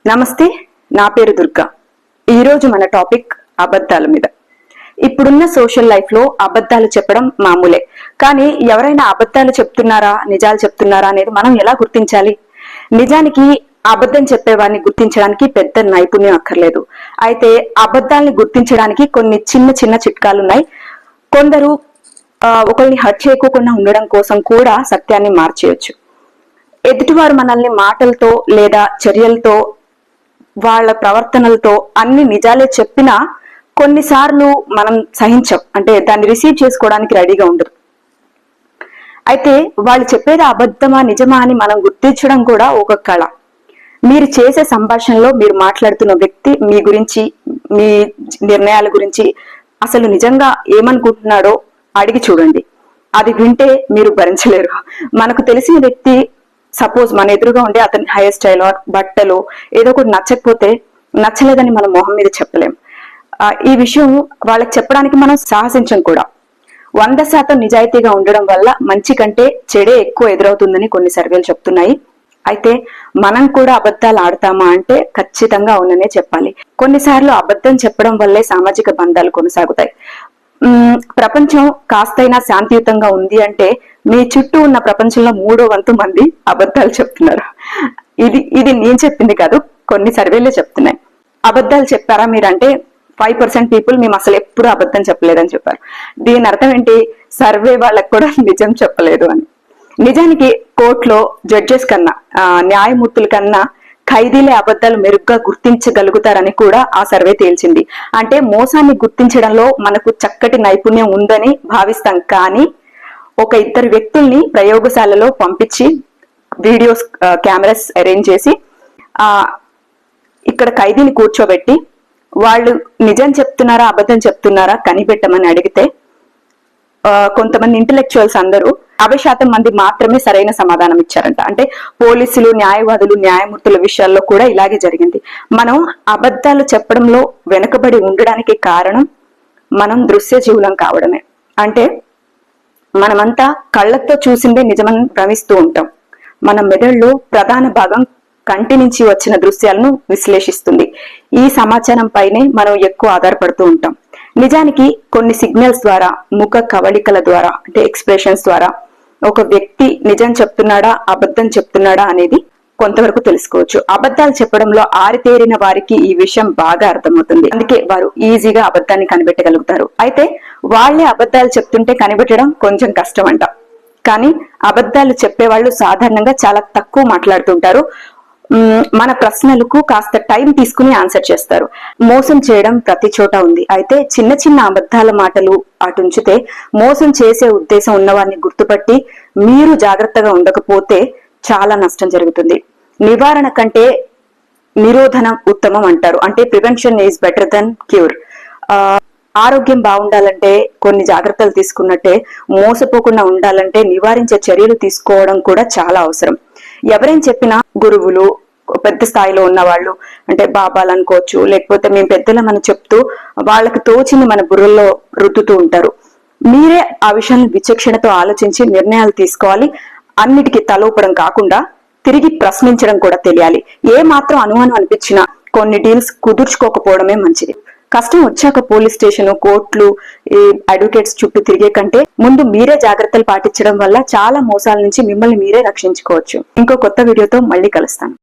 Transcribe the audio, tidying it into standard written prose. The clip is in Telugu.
నమస్తే, నా పేరు దుర్గా. ఈరోజు మన టాపిక్ అబద్ధాల మీద. ఇప్పుడున్న సోషల్ లైఫ్ లో అబద్ధాలు చెప్పడం మామూలే. కానీ ఎవరైనా అబద్ధాలు చెప్తున్నారా, నిజాలు చెప్తున్నారా అనేది మనం ఎలా గుర్తించాలి? నిజానికి అబద్ధం చెప్పేవాడిని గుర్తించడానికి పెద్ద నైపుణ్యం అక్కర్లేదు. అయితే అబద్ధాలని గుర్తించడానికి కొన్ని చిన్న చిన్న చిట్కాలు ఉన్నాయి. కొందరు ఒకరిని హర్ట్ చేయకోకుండా ఉండడం కోసం కూడా సత్యాన్ని మార్చేయొచ్చు. ఎదుటివారు మనల్ని మాటలతో లేదా చర్యలతో, వాళ్ళ ప్రవర్తనలతో అన్ని నిజాలే చెప్పినా కొన్నిసార్లు మనం సహించం, అంటే దాన్ని రిసీవ్ చేసుకోవడానికి రెడీగా ఉండదు. అయితే వాళ్ళు చెప్పేది అబద్ధమా నిజమా అని మనం గుర్తించడం కూడా ఒక కళ. మీరు చేసే సంభాషణలో మీరు మాట్లాడుతున్న వ్యక్తి మీ గురించి, మీ నిర్ణయాల గురించి అసలు నిజంగా ఏమనుకుంటున్నాడో అడిగి చూడండి. అది వింటే మీరు భరించలేరు. మనకు తెలిసిన వ్యక్తి సపోజ్ మన ఎదురుగా ఉండే అతని హెయిర్ స్టైల్ బట్టలు ఏదో ఒకటి నచ్చకపోతే నచ్చలేదని మనం మొహం మీద చెప్పలేం. ఈ విషయం వాళ్ళకి చెప్పడానికి మనం సాహసించం కూడా. 100% నిజాయితీగా ఉండడం వల్ల మంచి కంటే చెడే ఎక్కువ ఎదురవుతుందని కొన్ని సర్వేలు చెప్తున్నాయి. అయితే మనం కూడా అబద్ధాలు ఆడతామా అంటే ఖచ్చితంగా అవుననే చెప్పాలి. కొన్నిసార్లు అబద్ధం చెప్పడం వల్లే సామాజిక బంధాలు కొనసాగుతాయి. ప్రపంచం కాస్తైనా శాంతియుతంగా ఉంది అంటే మీ చుట్టూ ఉన్న ప్రపంచంలో 3/4 మంది అబద్ధాలు చెప్తున్నారు. ఇది నేను చెప్పింది కాదు, కొన్ని సర్వేలే చెప్తున్నాయి. అబద్ధాలు చెప్పారా మీరంటే 5% పీపుల్ మేము అసలు ఎప్పుడు అబద్ధం చెప్పలేదని చెప్పారు. దీని అర్థం ఏంటి? సర్వే వాళ్ళకు కూడా నిజం చెప్పలేదు అని. నిజానికి కోర్టులో జడ్జెస్ కన్నా, న్యాయమూర్తుల కన్నా ఖైదీలే అబద్ధాలు మెరుగ్గా గుర్తించగలుగుతారని కూడా ఆ సర్వే తేల్చింది. అంటే మోసాన్ని గుర్తించడంలో మనకు చక్కటి నైపుణ్యం ఉందని భావిస్తాం. కానీ ఒక 2 వ్యక్తుల్ని ప్రయోగశాలలో పంపించి వీడియోస్, కెమెరాస్ అరేంజ్ చేసి ఇక్కడ ఖైదీని కూర్చోబెట్టి వాళ్ళు నిజం చెప్తున్నారా అబద్ధం చెప్తున్నారా కనిపెట్టమని అడిగితే కొంతమంది ఇంటెలెక్చువల్స్ అందరూ 50% మంది మాత్రమే సరైన సమాధానం ఇచ్చారంట. అంటే పోలీసులు, న్యాయవాదులు, న్యాయమూర్తుల విషయాల్లో కూడా ఇలాగే జరిగింది. మనం అబద్ధాలు చెప్పడంలో వెనుకబడి ఉండడానికి కారణం మనం దృశ్య జీవులం కావడమే. అంటే మనమంతా కళ్ళతో చూసిందే నిజమని భ్రమిస్తూ ఉంటాం. మన మెదడులో ప్రధాన భాగం కంటి నుంచి వచ్చిన దృశ్యాలను విశ్లేషిస్తుంది. ఈ సమాచారం పైనే మనం ఎక్కువ ఆధారపడుతూ ఉంటాం. నిజానికి కొన్ని సిగ్నల్స్ ద్వారా, ముఖ కవళికల ద్వారా, అంటే ఎక్స్ప్రెషన్స్ ద్వారా ఒక వ్యక్తి నిజం చెప్తున్నాడా అబద్ధం చెప్తున్నాడా అనేది కొంతవరకు తెలుసుకోవచ్చు. అబద్ధాలు చెప్పడంలో ఆరితేరిన వారికి ఈ విషయం బాగా అర్థమవుతుంది. అందుకే వారు ఈజీగా అబద్ధాన్ని కనిపెట్టగలుగుతారు. అయితే వాళ్లే అబద్ధాలు చెప్తుంటే కనిపెట్టడం కొంచెం కష్టం అంట. కానీ అబద్ధాలు చెప్పేవాళ్ళు సాధారణంగా చాలా తక్కువ మాట్లాడుతుంటారు. మన ప్రశ్నలకు కాస్త టైం తీసుకుని ఆన్సర్ చేస్తారు. మోసం చేయడం ప్రతి చోట ఉంది. అయితే చిన్న చిన్న అబద్ధాల మాటలు అటుంచితే మోసం చేసే ఉద్దేశం ఉన్నవారిని గుర్తుపట్టి మీరు జాగ్రత్తగా ఉండకపోతే చాలా నష్టం జరుగుతుంది. నివారణ కంటే నిరోధన ఉత్తమం అంటారు. అంటే prevention is better than cure. ఆరోగ్యం బాగుండాలంటే కొన్ని జాగ్రత్తలు తీసుకున్నట్టే మోసపోకుండా ఉండాలంటే నివారించే చర్యలు తీసుకోవడం కూడా చాలా అవసరం. ఎవరైనా చెప్పినా గురువులు, పెద్ద స్థాయిలో ఉన్న వాళ్ళు, అంటే బాబాలు అనుకోవచ్చు, లేకపోతే మేము పెద్దలమని చెప్తూ వాళ్ళకి తోచింది మన బుర్రల్లో రుద్దుతూ ఉంటారు. మీరే ఆ విషయాన్ని విచక్షణతో ఆలోచించి నిర్ణయాలు తీసుకోవాలి. అన్నిటికీ తలోపడం కాకుండా తిరిగి ప్రశ్నించడం కూడా తెలియాలి. ఏ మాత్రం అనుమానం అనిపించినా కొన్ని డీల్స్ కుదుర్చుకోకపోవడమే మంచిది. కష్టం వచ్చాక పోలీస్ స్టేషన్, కోర్టులు, ఈ అడ్వకేట్స్ చుట్టూ తిరిగే కంటే ముందు మీరే జాగ్రత్తలు పాటించడం వల్ల చాలా మోసాల నుంచి మిమ్మల్ని మీరే రక్షించుకోవచ్చు. ఇంకో కొత్త వీడియోతో మళ్ళీ కలుస్తాను.